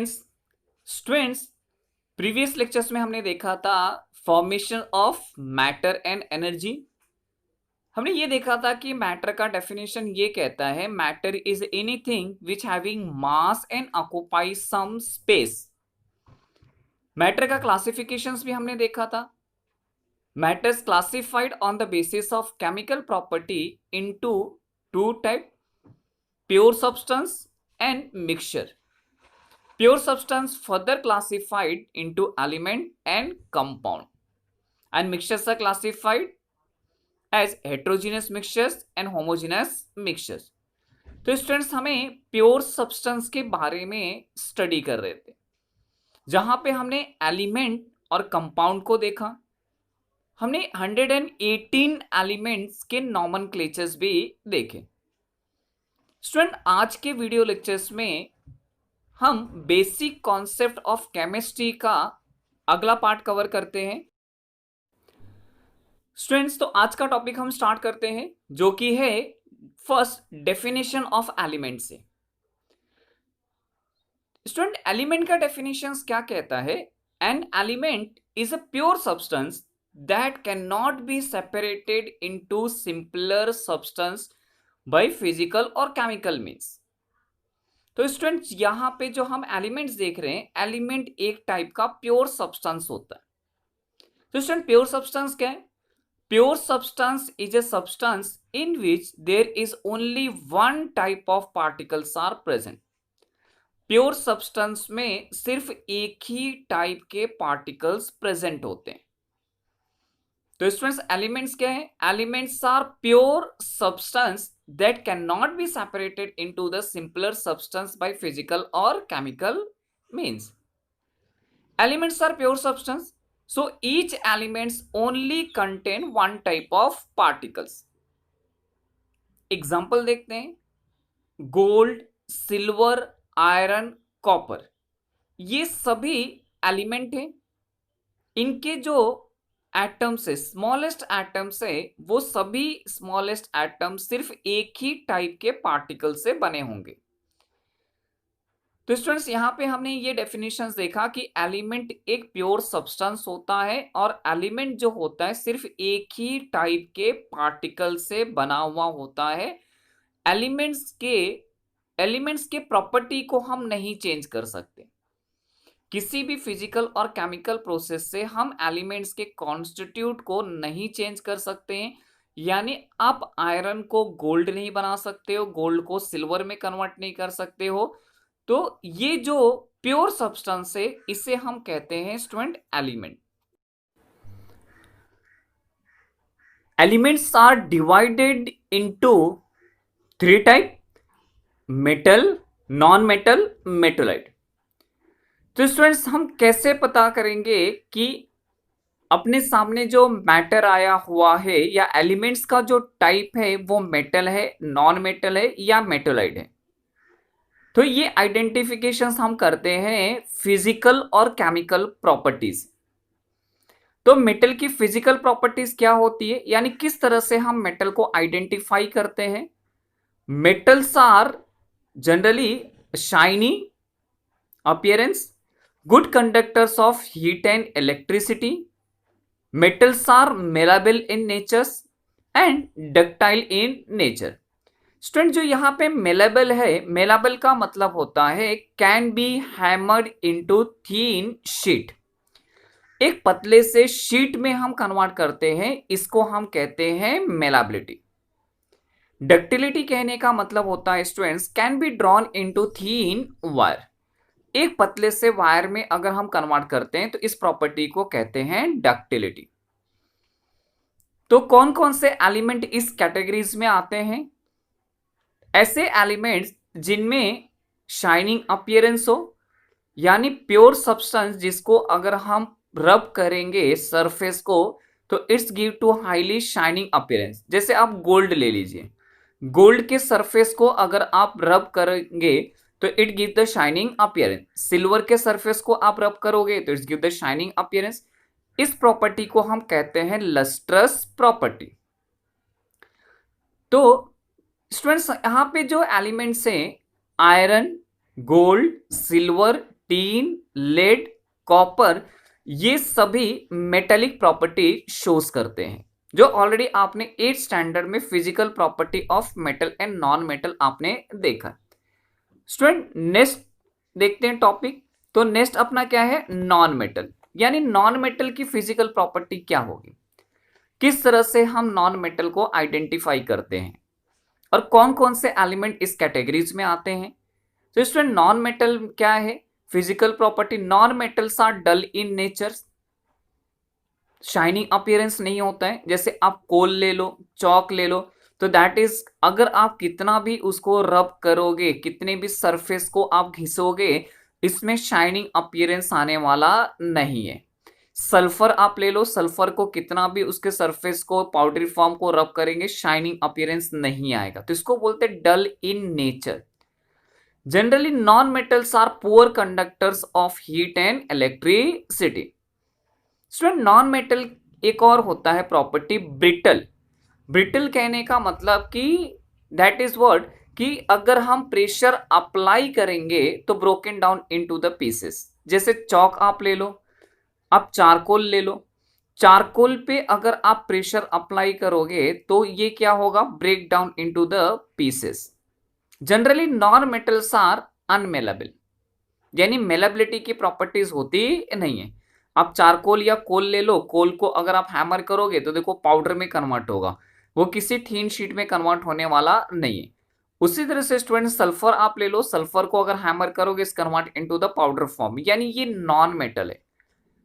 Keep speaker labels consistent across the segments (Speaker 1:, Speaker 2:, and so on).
Speaker 1: Students previous lectures में हमने देखा था formation of matter and energy. हमने ये देखा था कि मैटर का डेफिनेशन ये कहता है matter is anything which having mass and occupy some space. Matter का क्लासिफिकेशंस भी हमने देखा था। Matters classified on the basis of chemical property into two type, pure substance and mixture. Pure substance further classified into element and compound, and mixtures are classified as heterogeneous mixtures and homogeneous mixtures. तो students हमें pure substance के बारे में study कर रहे थे, जहां पे हमने एलिमेंट और कंपाउंड को देखा। हमने 118 एलिमेंट्स के नॉमेनक्लेचर्स भी देखे। स्टूडेंट आज के वीडियो लेक्चर्स में हम बेसिक कॉन्सेप्ट ऑफ केमिस्ट्री का अगला पार्ट कवर करते हैं। स्टूडेंट्स तो आज का टॉपिक हम स्टार्ट करते हैं, जो कि है फर्स्ट डेफिनेशन ऑफ एलिमेंट से। स्टूडेंट एलिमेंट का डेफिनेशन क्या कहता है? An element is a pure substance that can not be separated into simpler substance by physical और केमिकल मीन्स। तो स्टूडेंट्स यहां पे जो हम एलिमेंट्स देख रहे हैं, एलिमेंट एक टाइप का प्योर सब्सटेंस होता है। तो स्टूडेंट प्योर सब्सटेंस क्या है? Pure substance is a substance in which there is only one type of particles are present. Pure substance में सिर्फ एक ही टाइप के पार्टिकल्स प्रेजेंट होते हैं। तो स्टूडेंट्स एलिमेंट्स क्या है? Elements are pure substance that cannot be separated into the simpler substance by physical or chemical means. Elements are pure substance, so each elements only contain one type of particles. Example देखते हैं, gold, silver, iron, copper, ये सभी element हैं। इनके जो atoms है, smallest atoms है, वो सभी स्मॉलेस्ट एटम सिर्फ एक ही टाइप के पार्टिकल से बने होंगे। तो स्टूडेंट्स यहां पे हमने ये डेफिनेशंस देखा कि एलिमेंट एक प्योर सब्सटेंस होता है और एलिमेंट जो होता है सिर्फ एक ही टाइप के पार्टिकल से बना हुआ होता है। एलिमेंट्स के प्रॉपर्टी को हम नहीं चेंज कर सकते। किसी भी फिजिकल और केमिकल प्रोसेस से हम एलिमेंट्स के कॉन्स्टिट्यूट को नहीं चेंज कर सकते हैं। यानी आप आयरन को गोल्ड नहीं बना सकते हो, गोल्ड को सिल्वर में कन्वर्ट नहीं कर सकते हो। तो ये जो प्योर सब्सटेंस है, इसे हम कहते हैं student element. Elements are divided into three type, metal, non metal, metalloid. तो स्टूडेंट्स हम कैसे पता करेंगे कि अपने सामने जो मैटर आया हुआ है या एलिमेंट्स का जो टाइप है वो मेटल है, नॉन मेटल है या मेटोलाइट है? तो ये आइडेंटिफिकेशंस हम करते हैं फिजिकल और केमिकल प्रॉपर्टीज। तो मेटल की फिजिकल प्रॉपर्टीज क्या होती है, यानी किस तरह से हम मेटल को आइडेंटिफाई करते हैं? Metals are generally shiny appearance, good conductors of heat and electricity. Metals are malleable in nature and ductile in nature. Student जो यहाँ पे malleable है, malleable का मतलब होता है can be hammered into thin sheet। एक पतले से शीट में हम कन्वर्ट करते हैं, इसको हम कहते हैं malleability। डक्टिलिटी कहने का मतलब होता है students can be drawn into thin wire। एक पतले से वायर में अगर हम कन्वर्ट करते हैं तो इस प्रॉपर्टी को कहते हैं डक्टिलिटी। तो कौन कौन से एलिमेंट इस कैटेगरीज में आते हैं? ऐसे एलिमेंट्स जिनमें शाइनिंग अपीयरेंस हो, यानी प्योर सब्सटेंस जिसको अगर हम रब करेंगे सरफेस को तो it's give to highly shining appearance. जैसे आप गोल्ड ले लीजिए, गोल्ड के सरफेस को अगर आप रब करेंगे तो it give the shining appearance. Silver के सरफेस को आप रब करोगे तो it's give the shining appearance. इस प्रॉपर्टी को हम कहते हैं लस्ट्रस प्रॉपर्टी। तो स्टूडेंट्स यहां पे जो एलिमेंट्स हैं, iron, gold, silver, tin, lead, copper, ये सभी मेटेलिक प्रॉपर्टी शोज करते हैं, जो ऑलरेडी आपने 8th स्टैंडर्ड में physical property of metal and non metal आपने देखा। स्टूडेंट नेक्स्ट देखते हैं टॉपिक। तो नेक्स्ट अपना क्या है, नॉन मेटल, यानी नॉन मेटल की फिजिकल प्रॉपर्टी क्या होगी, किस तरह से हम नॉन मेटल को आइडेंटिफाई करते हैं और कौन कौन से एलिमेंट इस कैटेगरीज में आते हैं। तो स्टूडेंट नॉन मेटल क्या है, physical property, non metals are dull in nature, shining appearance नहीं होता है। जैसे आप कोल ले लो, चौक ले लो, तो दैट इज अगर आप कितना भी उसको रब करोगे, कितने भी सरफेस को आप घिसोगे, इसमें शाइनिंग अपीयरेंस आने वाला नहीं है। सल्फर आप ले लो, सल्फर को कितना भी उसके सरफेस को पाउडरी फॉर्म को रब करेंगे, शाइनिंग अपीयरेंस नहीं आएगा, तो इसको बोलते हैं dull in nature. Generally non metals are poor conductors of heat and electricity. Student non metal एक और होता है प्रॉपर्टी ब्रिटल। ब्रिटल कहने का मतलब कि दैट इज वर्ड कि अगर हम प्रेशर अप्लाई करेंगे तो broken down into the pieces. जैसे चौक आप ले लो, आप चारकोल ले लो, चारकोल पे अगर आप प्रेशर अप्लाई करोगे तो ये क्या होगा, break down into the pieces. Generally non metals are unmalleable, यानी मेलेबिलिटी की प्रॉपर्टीज होती नहीं है। आप चारकोल या कोल ले लो, कोल को अगर आप हैमर करोगे तो देखो पाउडर में कन्वर्ट होगा, वो किसी थीन शीट में कन्वर्ट होने वाला नहीं है। उसी तरह से स्टूडेंट सल्फर आप ले लो, सल्फर को अगर हैमर करोगे इस convert into the powder form, यानी ये नॉन मेटल है।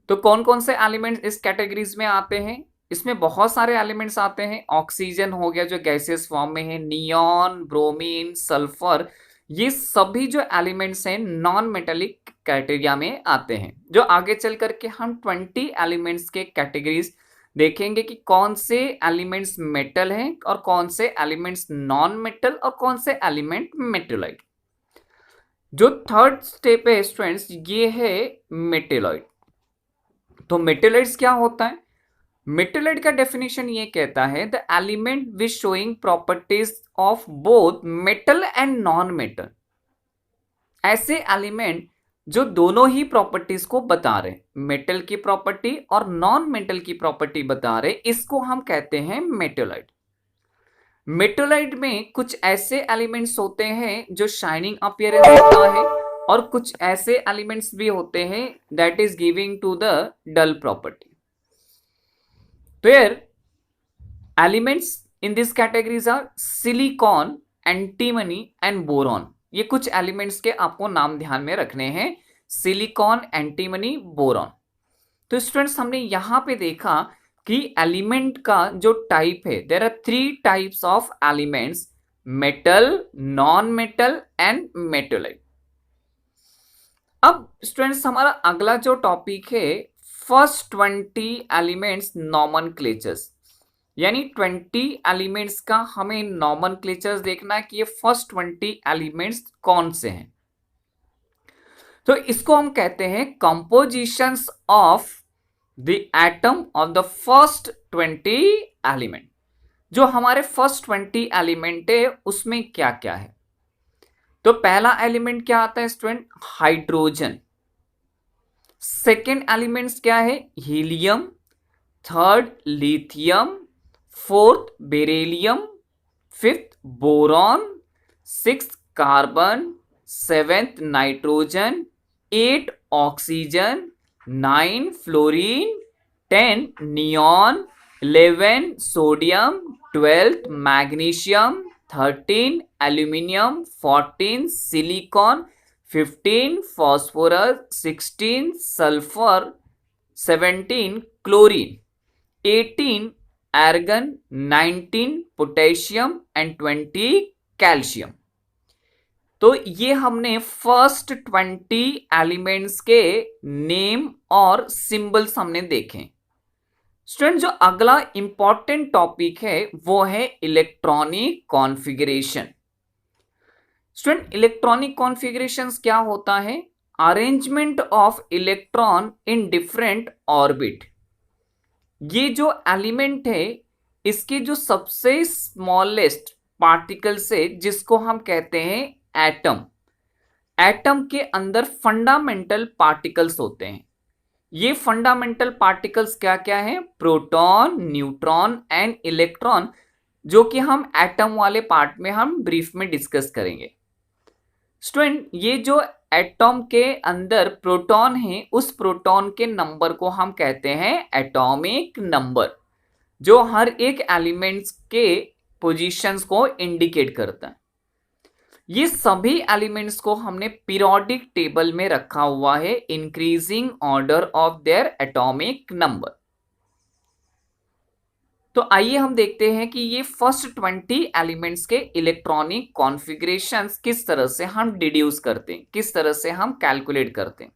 Speaker 1: तो कौन कौन से एलिमेंट्स इस कैटेगरीज में आते हैं, इसमें बहुत सारे एलिमेंट्स आते हैं। ऑक्सीजन हो गया जो गैसियस फॉर्म में है, नियॉन, ब्रोमीन, सल्फर, ये सभी जो एलिमेंट्स हैं नॉन मेटेलिक कैटेगरी में आते हैं। जो आगे चल करके हम 20 एलिमेंट्स के कैटेगरीज देखेंगे कि कौन से एलिमेंट्स मेटल हैं और कौन से एलिमेंट्स नॉन मेटल और कौन से एलिमेंट मेटेलॉइड। जो थर्ड स्टेप है स्टूडेंट्स, ये है मेटेलॉइड। तो मेटेलॉइड्स क्या होता है, मेटेलॉइड का डेफिनेशन ये कहता है the element which showing properties of both metal and non metal. ऐसे एलिमेंट जो दोनों ही प्रॉपर्टीज को बता रहे, मेटल की प्रॉपर्टी और नॉन मेटल की प्रॉपर्टी बता रहे, इसको हम कहते हैं मेटेलॉइड। मेटेलॉइड में कुछ ऐसे एलिमेंट्स होते हैं जो शाइनिंग अपीयरेंस होता है और कुछ ऐसे एलिमेंट्स भी होते हैं that is giving to the dull property. तो यार elements in this categories are silicon, antimony and boron. ये कुछ एलिमेंट्स के आपको नाम ध्यान में रखने हैं, सिलिकॉन, एंटीमनी, बोरॉन। तो स्टूडेंट्स हमने यहां पे देखा कि एलिमेंट का जो टाइप है, there are 3 types of elements, metal, non metal and metalloid. अब स्टूडेंट्स हमारा अगला जो टॉपिक है, फर्स्ट 20 एलिमेंट्स नॉमेनक्लेचर्स, यानी 20 एलिमेंट्स का हमें नॉमेनक्लेचर्स देखना है कि ये फर्स्ट 20 एलिमेंट्स कौन से हैं। तो इसको हम कहते हैं compositions of the atom of the first 20 element. जो हमारे फर्स्ट 20 एलिमेंट है उसमें क्या क्या है। तो पहला एलिमेंट क्या आता है स्टूडेंट, हाइड्रोजन। सेकेंड एलिमेंट्स क्या है, helium. Third lithium, fourth beryllium, fifth boron, sixth carbon, seventh nitrogen, 8 oxygen, 9 fluorine, 10 neon, 11 sodium, 12 magnesium, 13 aluminium, 14 silicon, 15 phosphorus, 16 sulphur, 17 chlorine, 18 argon, 19 potassium and 20 calcium. तो ये हमने फर्स्ट 20 एलिमेंट्स के name और symbols हमने देखे। Student जो अगला इंपॉर्टेंट टॉपिक है वो है electronic configuration. Student electronic configurations क्या होता है, arrangement of electron in different orbit. ये जो एलिमेंट है इसके जो सबसे स्मॉलेस्ट पार्टिकल से, जिसको हम कहते हैं एटम। एटम के अंदर फंडामेंटल पार्टिकल्स होते हैं। ये फंडामेंटल पार्टिकल्स क्या क्या हैं? प्रोटॉन, न्यूट्रॉन एंड इलेक्ट्रॉन, जो कि हम एटम वाले पार्ट में हम ब्रीफ में डिस्कस करेंगे। स्टूडेंट, ये जो एटॉम के अंदर प्रोटॉन है, उस प्रोटॉन के नंबर को हम कहते हैं एटॉमिक नंबर, जो हर एक एलिमेंट्स के पोजीशंस को इंडिकेट करता है। ये सभी एलिमेंट्स को हमने पीरियोडिक टेबल में रखा हुआ है, increasing order of their atomic number. तो आइए हम देखते हैं कि ये फर्स्ट 20 एलिमेंट्स के इलेक्ट्रॉनिक कॉन्फ़िगरेशंस किस तरह से हम डिड्यूस करते हैं, किस तरह से हम कैलकुलेट करते हैं।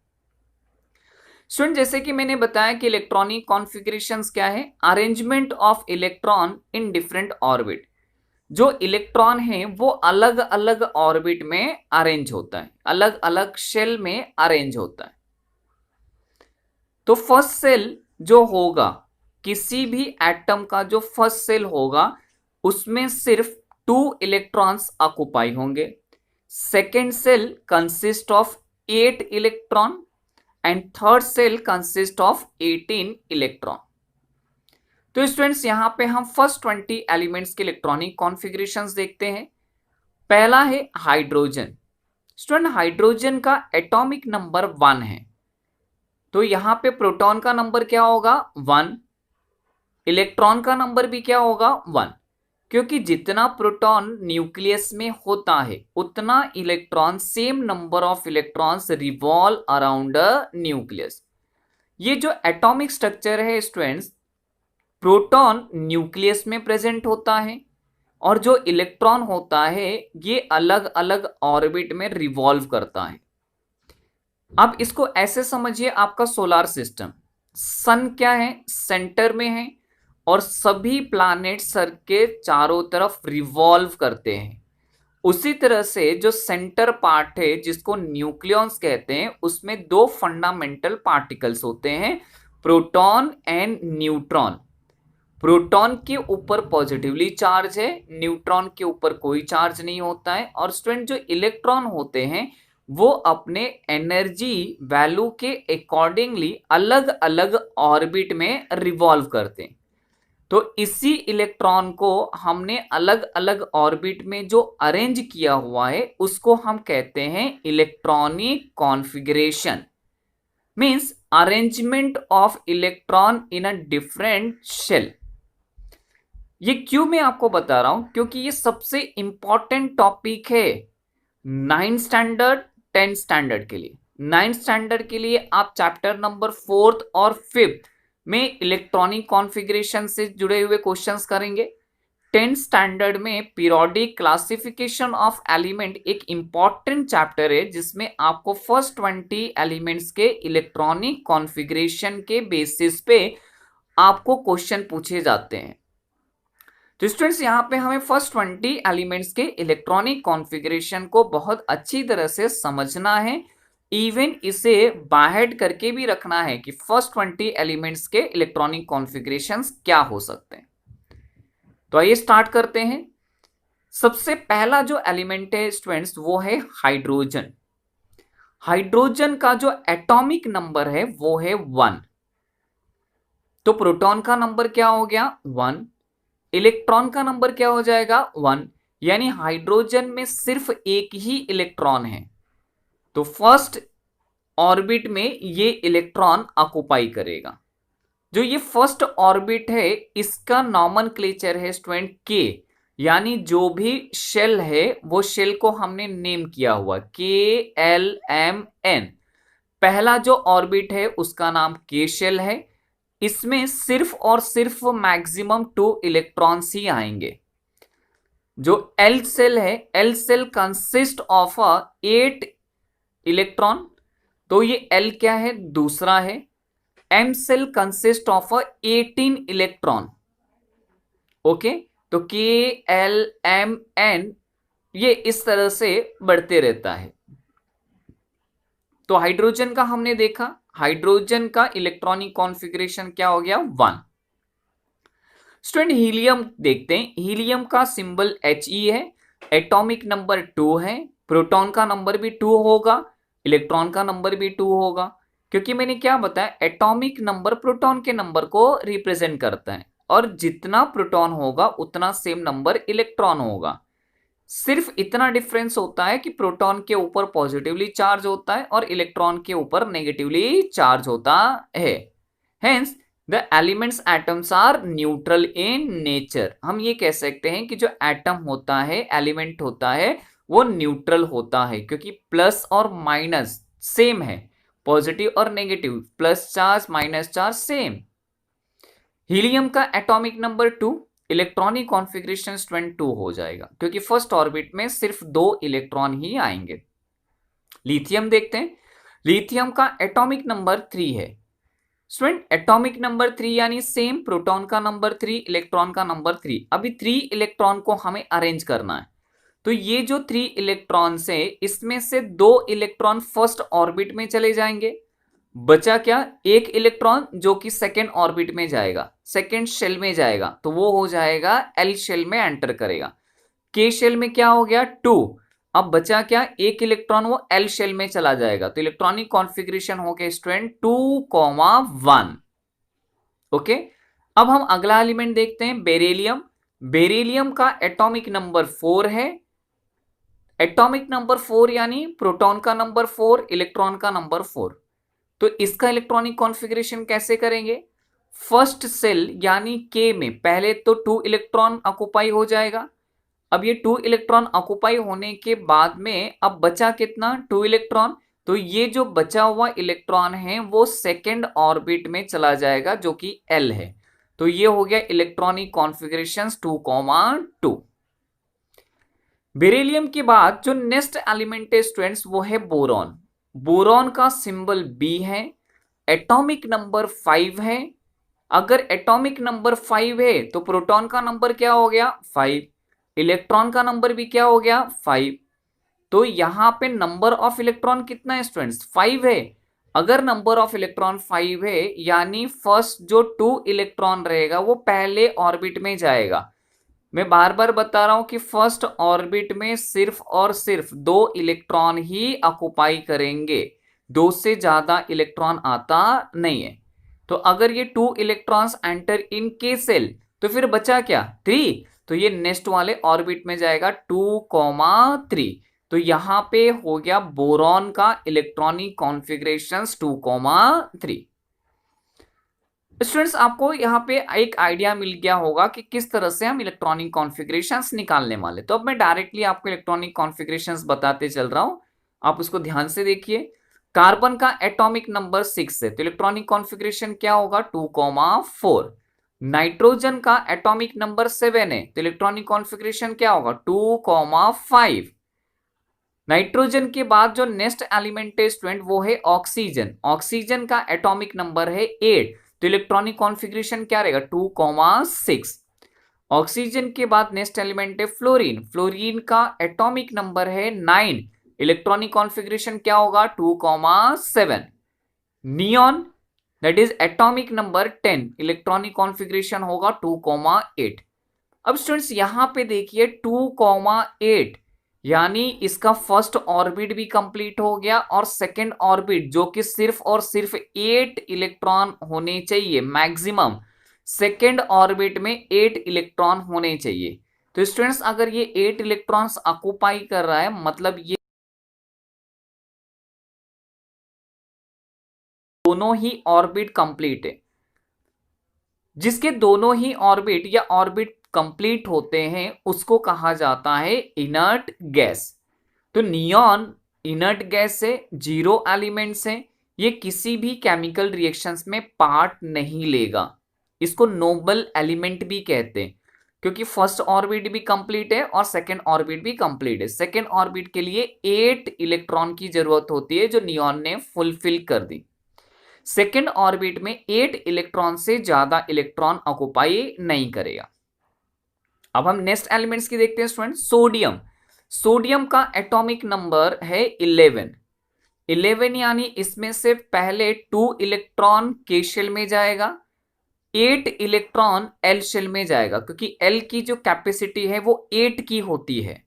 Speaker 1: स्टूडेंट, जैसे कि मैंने बताया कि इलेक्ट्रॉनिक कॉन्फ़िगरेशंस क्या है? Arrangement of electron in different orbit. जो इलेक्ट्रॉन है वो अलग अलग ऑर्बिट में अरेंज होता है, अलग अलग शेल में अरेंज होता है। तो फर्स्ट सेल जो होगा, किसी भी एटम का जो फर्स्ट सेल होगा, उसमें सिर्फ 2 इलेक्ट्रॉन्स ऑक्युपाई होंगे। Second shell consist of 8 electron and third shell consist of 18 electron. तो स्टूडेंट्स, यहां पे हम फर्स्ट 20 एलिमेंट्स के इलेक्ट्रॉनिक कॉन्फ़िगरेशंस देखते हैं। पहला है हाइड्रोजन। स्टूडेंट, हाइड्रोजन का एटॉमिक नंबर 1 है। तो यहां पे प्रोटॉन का नंबर क्या होगा? 1। इलेक्ट्रॉन का नंबर भी क्या होगा? 1, क्योंकि जितना प्रोटॉन न्यूक्लियस में होता है उतना electron, same number of electrons revolve around a nucleus. ये जो एटॉमिक स्ट्रक्चर है स्टूडेंट्स, प्रोटॉन न्यूक्लियस में प्रेजेंट होता है और जो इलेक्ट्रॉन होता है ये अलग अलग ऑर्बिट में रिवॉल्व करता है। अब इसको ऐसे समझिए, आपका सोलर सिस्टम, सन क्या है? सेंटर में है और सभी प्लैनेट सर के चारों तरफ रिवॉल्व करते हैं। उसी तरह से जो सेंटर पार्ट है, जिसको न्यूक्लियॉन्स कहते हैं, उसमें 2 फंडामेंटल पार्टिकल्स होते हैं, प्रोटॉन एंड न्यूट्रॉन। प्रोटॉन के ऊपर पॉजिटिवली चार्ज है, न्यूट्रॉन के ऊपर कोई चार्ज नहीं होता है। और स्टूडेंट, जो इलेक्ट्रॉन होते हैं वो अपने एनर्जी वैल्यू के अकॉर्डिंगली अलग अलग ऑर्बिट में रिवॉल्व करते हैं। तो इसी इलेक्ट्रॉन को हमने अलग अलग ऑर्बिट में जो अरेंज किया हुआ है उसको हम कहते हैं electronic configuration, means arrangement of electron in a different shell. ये क्यों मैं आपको बता रहा हूं? क्योंकि ये सबसे इंपॉर्टेंट टॉपिक है 9th स्टैंडर्ड 10th स्टैंडर्ड के लिए। 9th स्टैंडर्ड के लिए आप चैप्टर नंबर 4th और 5th में इलेक्ट्रॉनिक कॉन्फ़िगरेशन से जुड़े हुए क्वेश्चंस करेंगे। 10th स्टैंडर्ड में पीरियोडिक क्लासिफिकेशन ऑफ एलिमेंट एक इंपॉर्टेंट चैप्टर है, जिसमें आपको फर्स्ट 20 एलिमेंट्स के इलेक्ट्रॉनिक कॉन्फ़िगरेशन के बेसिस पे आपको क्वेश्चन पूछे जाते हैं। तो स्टूडेंट्स, यहां पे हमें फर्स्ट 20 एलिमेंट्स के इलेक्ट्रॉनिक कॉन्फ़िगरेशन को बहुत अच्छी तरह से समझना है, इवन इसे बाहर करके भी रखना है कि फर्स्ट 20 एलिमेंट्स के इलेक्ट्रॉनिक कॉन्फ़िगरेशंस क्या हो सकते हैं। तो आइए स्टार्ट करते हैं। सबसे पहला जो एलिमेंट है स्टूडेंट्स वो है हाइड्रोजन। हाइड्रोजन का जो एटॉमिक नंबर है वो है 1। तो प्रोटॉन का नंबर क्या हो गया? 1। इलेक्ट्रॉन का नंबर क्या हो जाएगा? 1। यानी हाइड्रोजन में सिर्फ एक ही इलेक्ट्रॉन है, तो फर्स्ट ऑर्बिट में ये इलेक्ट्रॉन ऑक्युपाई करेगा। जो ये फर्स्ट ऑर्बिट है इसका नॉमेनक्लेचर है स्टूडेंट के, यानी जो भी शेल है वो शेल को हमने नेम किया हुआ KLMN। पहला जो ऑर्बिट है उसका नाम के शेल है। इसमें सिर्फ और सिर्फ मैक्सिमम 2 इलेक्ट्रॉन्स ही आएंगे। जो एल सेल है, L shell consist of 8 electron, तो ये एल क्या है? दूसरा है। M shell consist of 18 electron. Okay, तो KLMN ये इस तरह से बढ़ते रहता है। तो हाइड्रोजन का हमने देखा, हाइड्रोजन का इलेक्ट्रॉनिक कॉन्फ़िगरेशन क्या हो गया? 1। स्टूडेंट, हीलियम देखते हैं। हीलियम का सिंबल He है, एटॉमिक नंबर 2 है प्रोटॉन का नंबर भी 2 होगा, इलेक्ट्रॉन का नंबर भी 2 होगा, क्योंकि मैंने क्या बताया, एटॉमिक नंबर प्रोटॉन के नंबर को रिप्रेजेंट करता है, और जितना प्रोटॉन होगा उतना सेम नंबर इलेक्ट्रॉन होगा। सिर्फ इतना डिफरेंस होता है कि प्रोटॉन के ऊपर पॉजिटिवली चार्ज होता है और इलेक्ट्रॉन के ऊपर नेगेटिवली चार्ज होता है। Hence the elements atoms are neutral in nature. हम ये कह सकते हैं कि जो एटम होता है, एलिमेंट होता है, वो न्यूट्रल होता है, क्योंकि प्लस और माइनस सेम है, पॉजिटिव और negative, plus charge minus charge same. Helium का atomic number 2, electronic configuration student 2 हो जाएगा, क्योंकि फर्स्ट ऑर्बिट में सिर्फ 2 इलेक्ट्रॉन ही आएंगे। लिथियम देखते हैं, लिथियम का एटॉमिक नंबर 3 है। स्टूडेंट एटॉमिक नंबर 3 यानी सेम, प्रोटॉन का नंबर 3, इलेक्ट्रॉन का नंबर 3। अभी 3 इलेक्ट्रॉन को हमें अरेंज करना है, तो ये जो 3 इलेक्ट्रॉन से, इसमें से 2 इलेक्ट्रॉन फर्स्ट ऑर्बिट में चले जाएंगे, बचा क्या, एक इलेक्ट्रॉन जो कि सेकेंड ऑर्बिट में जाएगा, सेकेंड शेल में जाएगा, तो वो हो जाएगा एल शेल में एंटर करेगा। के शेल में क्या हो गया, 2। अब बचा क्या, एक इलेक्ट्रॉन वो एल शेल में चला जाएगा, तो इलेक्ट्रॉनिक कॉन्फ़िगरेशन हो गया स्टूडेंट 2,1। ओके, अब हम अगला एलिमेंट देखते हैं, बेरिलियम। बेरिलियम का एटॉमिक नंबर 4 है। एटॉमिक नंबर 4 यानी प्रोटॉन का नंबर 4, इलेक्ट्रॉन का नंबर 4। तो इसका इलेक्ट्रॉनिक कॉन्फ़िगरेशन कैसे करेंगे, फर्स्ट सेल यानी के में पहले तो 2 इलेक्ट्रॉन ऑक्युपाई हो जाएगा। अब ये 2 इलेक्ट्रॉन ऑक्युपाई होने के बाद में अब बचा कितना, 2 इलेक्ट्रॉन, तो ये जो बचा हुआ इलेक्ट्रॉन है वो सेकेंड ऑर्बिट में चला जाएगा, जो कि एल है। तो ये हो गया इलेक्ट्रॉनिक कॉन्फ़िगरेशन 2,2। बेरिलियम के बाद जो नेक्स्ट एलिमेंट है स्टूडेंट्स, वो है बोरॉन। बोरॉन का सिंबल बी है, एटॉमिक नंबर 5 है। अगर एटॉमिक नंबर 5 है तो प्रोटॉन का नंबर क्या हो गया, 5, इलेक्ट्रॉन का नंबर भी क्या हो गया, 5। तो यहां पे नंबर ऑफ इलेक्ट्रॉन कितना है स्टूडेंट्स, 5 है। अगर नंबर ऑफ इलेक्ट्रॉन 5 है यानी फर्स्ट जो 2 इलेक्ट्रॉन रहेगा वो पहले ऑर्बिट में जाएगा। मैं बार बार बता रहा हूं कि फर्स्ट ऑर्बिट में सिर्फ और सिर्फ 2 इलेक्ट्रॉन ही ऑक्युपाई करेंगे, 2 से ज्यादा इलेक्ट्रॉन आता नहीं है। तो अगर ये 2 इलेक्ट्रॉन्स एंटर इन के सेल, तो फिर बचा क्या, 3, तो ये नेक्स्ट वाले ऑर्बिट में जाएगा 2,3। तो यहां पे हो गया बोरॉन का इलेक्ट्रॉनिक कॉन्फ़िगरेशन 2,3। स्टूडेंट्स आपको यहाँ पे एक आइडिया मिल गया होगा कि किस तरह से हम इलेक्ट्रॉनिक कॉन्फ़िगरेशंस निकालने वाले। तो अब मैं डायरेक्टली आपको इलेक्ट्रॉनिक कॉन्फ़िगरेशंस बताते चल रहा हूं, आप उसको ध्यान से देखिए। कार्बन का एटॉमिक नंबर 6 है, तो इलेक्ट्रॉनिक कॉन्फ़िगरेशन क्या होगा, 2,4। नाइट्रोजन का एटॉमिक नंबर 7 है, तो इलेक्ट्रॉनिक कॉन्फ़िगरेशन क्या होगा, 2,5। नाइट्रोजन के बाद जो नेक्स्ट एलिमेंट है स्टूडेंट वो है ऑक्सीजन। ऑक्सीजन का एटॉमिक नंबर है 8, तो इलेक्ट्रॉनिक कॉन्फ़िगरेशन क्या रहेगा, 2,6। ऑक्सीजन के बाद नेक्स्ट एलिमेंट है फ्लोरीन। फ्लोरीन का एटॉमिक नंबर है 9, इलेक्ट्रॉनिक कॉन्फ़िगरेशन क्या होगा, 2,7। Neon that is atomic number 10, electronic configuration होगा 2,8। अब स्टूडेंट्स यहां पे देखिए 2,8 यानी इसका फर्स्ट ऑर्बिट भी कंप्लीट हो गया, और सेकेंड ऑर्बिट जो कि सिर्फ और सिर्फ 8 इलेक्ट्रॉन होने चाहिए मैक्सिमम, सेकेंड ऑर्बिट में 8 इलेक्ट्रॉन होने चाहिए। तो स्टूडेंट्स अगर ये 8 इलेक्ट्रॉन्स ऑक्युपाई कर रहा है, मतलब ये दोनों ही ऑर्बिट कंप्लीट है। जिसके दोनों ही ऑर्बिट या ऑर्बिट कंप्लीट होते हैं उसको कहा जाता है इनर्ट गैस। तो नियॉन इनर्ट गैस है, जीरो एलिमेंट्स है, ये किसी भी केमिकल रिएक्शंस में पार्ट नहीं लेगा। इसको नोबल एलिमेंट भी कहते हैं, क्योंकि फर्स्ट ऑर्बिट भी कंप्लीट है और सेकेंड ऑर्बिट भी कंप्लीट है। सेकेंड ऑर्बिट के लिए 8 इलेक्ट्रॉन की जरूरत होती है, जो नियॉन ने फुलफिल कर दी। सेकेंड ऑर्बिट में 8 इलेक्ट्रॉन से ज्यादा इलेक्ट्रॉन ऑक्युपाई नहीं करेगा। अब हम नेक्स्ट एलिमेंट्स की देखते हैं स्टूडेंट। सोडियम, सोडियम का एटॉमिक नंबर है 11। 11 यानी इसमें से पहले 2 इलेक्ट्रॉन के शेल में जाएगा, 8 इलेक्ट्रॉन एल शेल में जाएगा, क्योंकि एल की जो कैपेसिटी है वो 8 की होती है।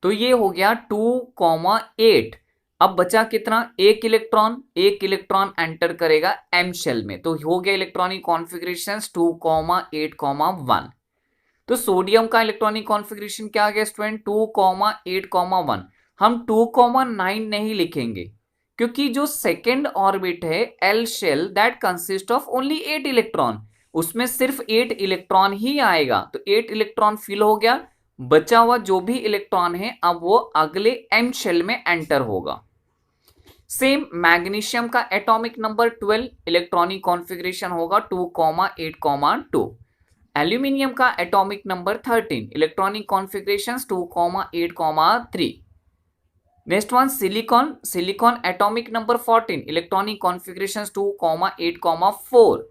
Speaker 1: तो ये हो गया 2,8। अब बचा कितना, एक इलेक्ट्रॉन एंटर करेगा एम शेल में, तो हो गया इलेक्ट्रॉनिक कॉन्फ़िगरेशन 2,8,1। तो सोडियम का इलेक्ट्रॉनिक कॉन्फ़िगरेशन क्या आ गया स्टूडेंट, 2,8,1। हम 2,9 नहीं लिखेंगे, क्योंकि जो सेकेंड ऑर्बिट है L shell that consist of only 8 electron, उसमें सिर्फ 8 इलेक्ट्रॉन ही आएगा। तो 8 इलेक्ट्रॉन फिल हो गया, बचा हुआ जो भी इलेक्ट्रॉन है अब वो अगले एम शेल में एंटर होगा। सेम मैग्नीशियम का एटॉमिक नंबर 12, इलेक्ट्रॉनिक कॉन्फ़िगरेशन होगा 2,8,2। एल्यूमिनियम का atomic number 13, electronic configurations 2,8,3। Next one silicon atomic number 14, electronic configurations 2,8,4।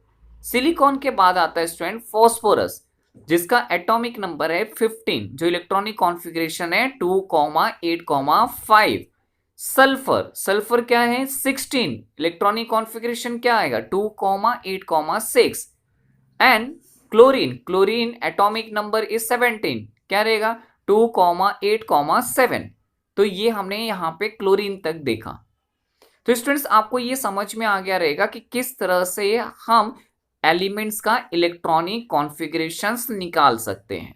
Speaker 1: Silicon के बाद आता है स्टूडेंट फॉस्फोरस, जिसका एटॉमिक नंबर है 15, जो इलेक्ट्रॉनिक कॉन्फ़िगरेशन है 2,8,5। सल्फर क्या है 16, इलेक्ट्रॉनिक कॉन्फ़िगरेशन क्या आएगा 2,8,6। And chlorine atomic number is 17, क्या रहेगा 2,8,7। तो ये हमने यहां पे क्लोरीन तक देखा। तो स्टूडेंट्स आपको ये समझ में आ गया रहेगा कि किस तरह से हम एलिमेंट्स का इलेक्ट्रॉनिक कॉन्फ़िगरेशंस निकाल सकते हैं।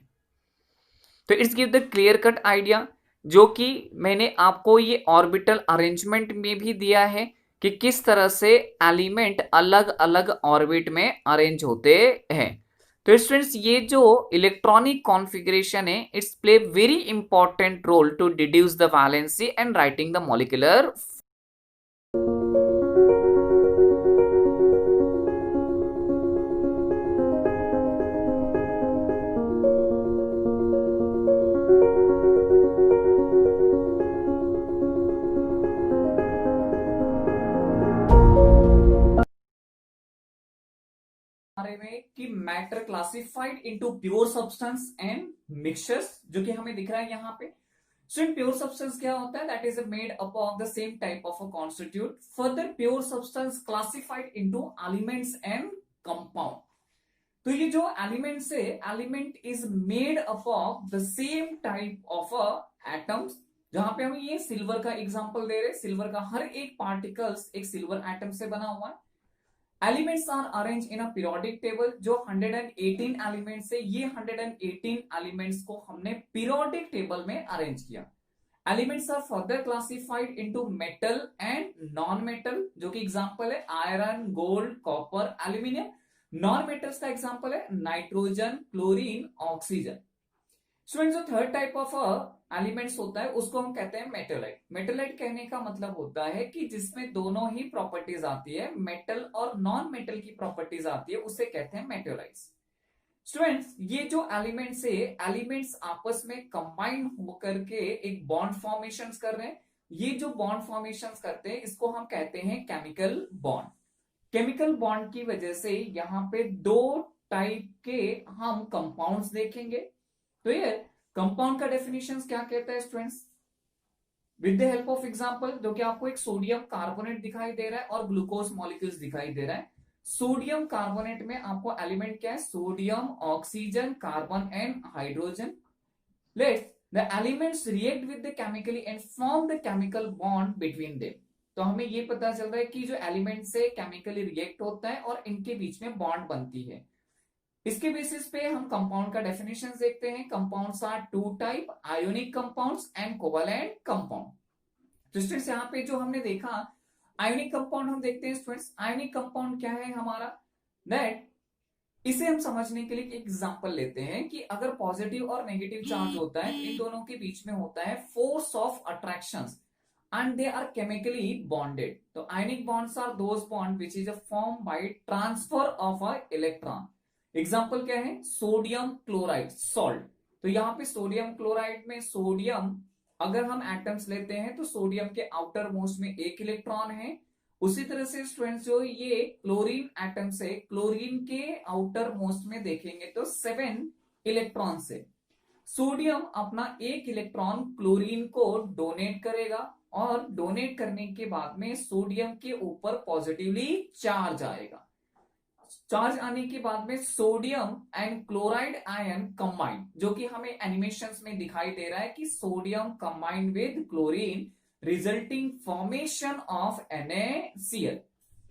Speaker 1: तो it's give the clear cut idea, जो कि मैंने आपको ये ऑर्बिटल अरेंजमेंट में भी दिया है कि किस तरह से एलिमेंट अलग अलग ऑर्बिट में अरेंज होते हैं। तो स्टूडेंट्स ये जो इलेक्ट्रॉनिक कॉन्फ़िगरेशन है it's play very important role to deduce the valency and writing the molecular. में कि matter classified into pure substance and mixtures, जो कि हमें दिख रहा है यहाँ पे। स्टूडेंट प्योर सब्सटेंस क्या होता है, that is made up of the same type of a constitute. Further pure substance classified into elements and compound. तो ये जो एलिमेंट्स है, element is made up of the same type of atoms. जहां पे हम ये सिल्वर का example दे रहे हैं, सिल्वर का हर एक पार्टिकल्स एक सिल्वर एटम से बना हुआ है। Elements are arrange in a periodic table, जो 118 एलिमेंट्स है, ये 118 एलिमेंट्स को हमने पीरियोडिक टेबल में अरेंज किया। Elements are further classified into metal and non metal, जो कि एग्जांपल है iron, gold, copper, aluminium. Non metals का एग्जांपल है नाइट्रोजन, क्लोरीन, ऑक्सीजन। स्टूडेंट जो थर्ड टाइप ऑफ एलिमेंट्स होता है उसको हम कहते हैं मेटेलाइट। मेटेलाइट कहने का मतलब होता है कि जिसमें दोनों ही प्रॉपर्टीज आती है, मेटल और नॉन मेटल की प्रॉपर्टीज आती है, उसे कहते हैं मेटेलाइट्स। स्टूडेंट्स ये जो एलिमेंट्स है, एलिमेंट्स आपस में कंबाइन होकर के एक बॉन्ड फॉर्मेशंस कर रहे हैं। ये जो बॉन्ड फॉर्मेशंस करते हैं इसको हम कहते हैं केमिकल बॉन्ड। केमिकल बॉन्ड की वजह से यहाँ पे दो टाइप के हम कंपाउंड्स देखेंगे। तो ये कंपाउंड का डेफिनेशन क्या कहता है students, with the help of example, जो कि आपको एक सोडियम कार्बोनेट दिखाई दे रहा है और ग्लूकोज मॉलिक्यूल्स दिखाई दे रहा है। सोडियम कार्बोनेट में आपको एलिमेंट क्या है, sodium, oxygen, carbon and hydrogen. Let's the elements react with the chemically and form the chemical bond between them. तो हमें ये पता चल रहा है कि जो एलिमेंट से केमिकली रिएक्ट होता है और इनके बीच में बॉन्ड बनती है। इसके बेसिस पे हम कंपाउंड का डेफिनेशन देखते हैं। Compounds are two type, ionic compounds and covalent compound. तो स्टूडेंट्स यहाँ पे जो हमने देखा आयोनिक कंपाउंड, हम देखते हैं स्टूडेंट्स आयोनिक कंपाउंड क्या है हमारा, दैट इसे हम समझने के लिए एक एग्जांपल लेते हैं कि अगर पॉजिटिव और नेगेटिव चार्ज होता है, इन दोनों के बीच में होता है force of attraction and they are chemically bonded. So ionic bonds are those bonds which is formed by transfer of a electron. Example क्या है, सोडियम क्लोराइड, सॉल्ट। तो यहाँ पे सोडियम क्लोराइड में सोडियम, अगर हम एटम्स लेते हैं तो सोडियम के आउटर मोस्ट में एक इलेक्ट्रॉन है। उसी तरह से स्टूडेंट्स जो ये क्लोरीन एटम्स है, क्लोरीन के आउटर मोस्ट में देखेंगे तो 7 इलेक्ट्रॉन से। सोडियम अपना एक इलेक्ट्रॉन क्लोरीन को डोनेट करेगा और डोनेट करने के बाद में सोडियम के ऊपर पॉजिटिवली चार्ज आएगा। चार्ज आने के बाद में sodium and chloride ion combined, जो कि हमें एनिमेशंस में दिखाई दे रहा है कि sodium combined with chlorine resulting formation of NaCl।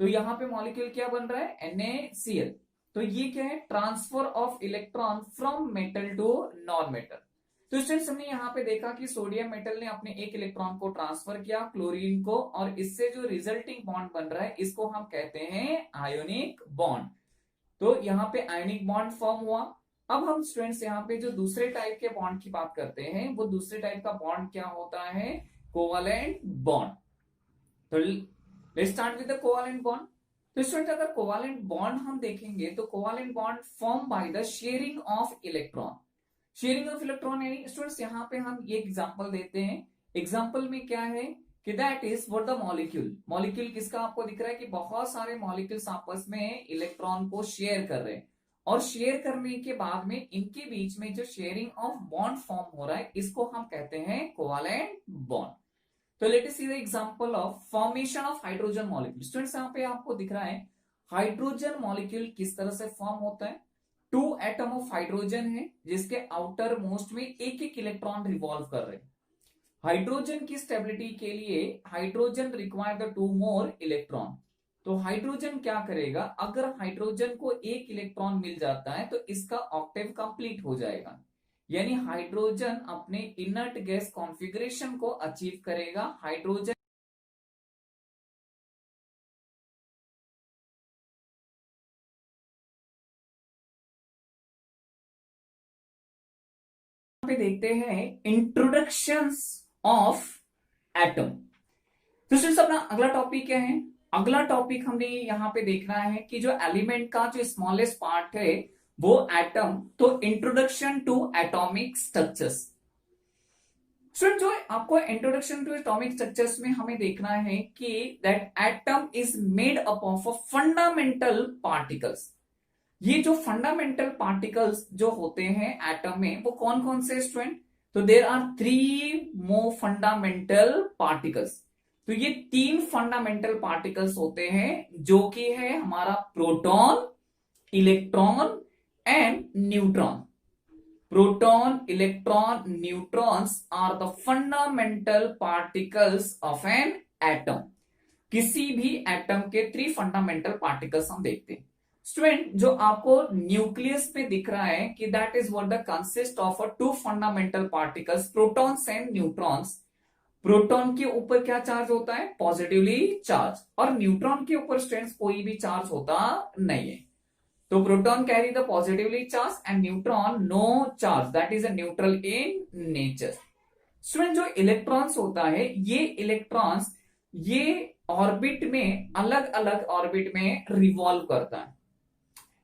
Speaker 1: तो यहां पे मॉलिक्यूल क्या बन रहा है, NaCl। तो ये क्या है, transfer of electron from metal to non metal. तो स्टूडेंट्स हमने यहाँ पे देखा कि सोडियम मेटल ने अपने एक इलेक्ट्रॉन को ट्रांसफर किया क्लोरीन को, और इससे जो रिजल्टिंग बॉन्ड बन रहा है इसको हम कहते हैं आयोनिक बॉन्ड। तो यहाँ पे आयोनिक बॉन्ड फॉर्म हुआ। अब हम स्टूडेंट्स यहाँ पे जो दूसरे टाइप के बॉन्ड की बात करते हैं, वो दूसरे टाइप का बॉन्ड क्या होता है, कोवैलेंट बॉन्ड। तो let's start with the covalent bond. तो स्टूडेंट अगर कोवैलेंट बॉन्ड हम देखेंगे तो covalent bond form by the sharing of electron. Sharing of electron यानी स्टूडेंट्स यहाँ पे हम ये एग्जांपल देते हैं। एग्जांपल में क्या है कि that is what the molecule. Molecule किसका आपको दिख रहा है कि बहुत सारे मॉलिक्यूल्स आपस में इलेक्ट्रॉन को शेयर कर रहे हैं, और शेयर करने के बाद में इनके बीच में जो शेयरिंग ऑफ बॉन्ड फॉर्म हो रहा है इसको हम कहते हैं कोवैलेंट बॉन्ड। तो let us see the example of formation of hydrogen molecule. Students यहाँ पे आपको दिख रहा है हाइड्रोजन मॉलिक्यूल किस तरह से फॉर्म होता है। 2 एटम ऑफ हाइड्रोजन है जिसके आउटर मोस्ट में एक एक इलेक्ट्रॉन रिवॉल्व कर रहे हैं। हाइड्रोजन की स्टेबिलिटी के लिए hydrogen require the 2 more electron. तो हाइड्रोजन क्या करेगा, अगर हाइड्रोजन को एक इलेक्ट्रॉन मिल जाता है तो इसका ऑक्टेव कंप्लीट हो जाएगा, यानी हाइड्रोजन अपने इनर्ट गैस कॉन्फ़िगरेशन को अचीव करेगा। हाइड्रोजन पे देखते हैं इंट्रोडक्शंस ऑफ एटम। तो स्टूडेंट्स अपना अगला टॉपिक क्या है, अगला टॉपिक हमने यहां पे देखना है कि जो एलिमेंट का जो स्मॉलेस्ट पार्ट है वो एटम। तो introduction to atomic structures. Student जो आपको इंट्रोडक्शन टू एटॉमिक स्ट्रक्चर्स में हमें देखना है कि that atom is made up of fundamental particles. ये जो फंडामेंटल पार्टिकल्स जो होते हैं एटम में वो कौन कौन से स्टूडेंट, तो there are 3 more fundamental particles. तो ये 3 फंडामेंटल पार्टिकल्स होते हैं जो कि है हमारा proton, electron and neutron. Proton, electron, neutrons are the fundamental particles of an atom. किसी भी एटम के 3 फंडामेंटल पार्टिकल्स हम देखते हैं। स्टूडेंट जो आपको न्यूक्लियस पे दिख रहा है कि that is what the consist of 2 fundamental particles protons and neutrons. Proton के ऊपर क्या चार्ज होता है, पॉजिटिवली चार्ज, और न्यूट्रॉन के ऊपर स्टूडेंट्स कोई भी चार्ज होता नहीं है। तो proton carry the positively charge and neutron no charge, that is a neutral in nature. Student जो इलेक्ट्रॉन्स होता है, ये इलेक्ट्रॉन्स ये ऑर्बिट में अलग अलग ऑर्बिट में रिवॉल्व करता है।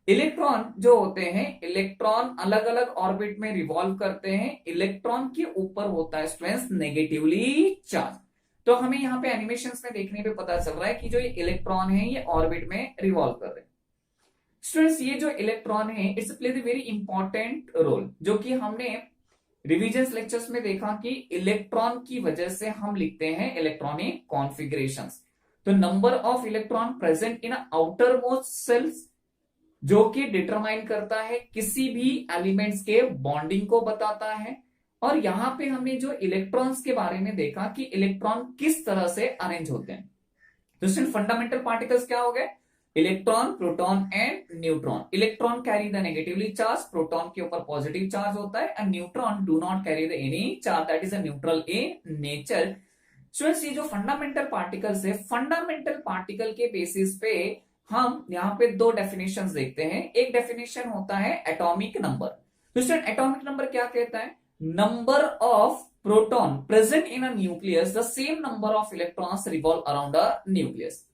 Speaker 1: इलेक्ट्रॉन जो होते हैं, इलेक्ट्रॉन अलग अलग ऑर्बिट में रिवॉल्व करते हैं। इलेक्ट्रॉन के ऊपर होता है स्टूडेंट्स नेगेटिवली चार्ज। तो हमें यहाँ पे एनिमेशंस में देखने पे पता चल रहा है कि जो ये इलेक्ट्रॉन है ये ऑर्बिट में रिवॉल्व कर रहे हैं। स्टूडेंट्स ये जो इलेक्ट्रॉन है it's play the very important role, जो कि हमने रिविजन लेक्चर्स में देखा कि इलेक्ट्रॉन की वजह से हम लिखते हैं इलेक्ट्रॉनिक कॉन्फ़िगरेशंस। तो number of electron present in outer most shells, जो कि डिटरमाइन करता है किसी भी एलिमेंट्स के बॉन्डिंग को बताता है। और यहां पे हमने जो इलेक्ट्रॉन्स के बारे में देखा कि इलेक्ट्रॉन किस तरह से अरेंज होते हैं। तो सिर्फ फंडामेंटल पार्टिकल्स क्या हो गए, electron, proton and neutron. Electron carry the negatively charge, proton के ऊपर पॉजिटिव चार्ज होता है, and neutron do not carry the any charge, that is a neutral in nature. Students ये जो फंडामेंटल पार्टिकल्स है, फंडामेंटल पार्टिकल के basis पे हम यहाँ पे 2 डेफिनेशंस देखते हैं। एक डेफिनेशन होता है एटॉमिक नंबर। तो स्टूडेंट एटॉमिक नंबर क्या कहता है, number of proton present in a nucleus the same number of electrons revolve around a nucleus.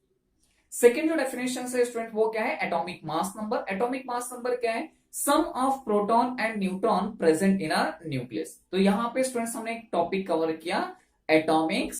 Speaker 1: Second जो डेफिनेशन है स्टूडेंट वो क्या है, atomic mass number. Atomic mass number क्या है, sum of proton and neutron present in a nucleus. तो यहां पे स्टूडेंट्स हमने एक टॉपिक कवर किया एटॉमिक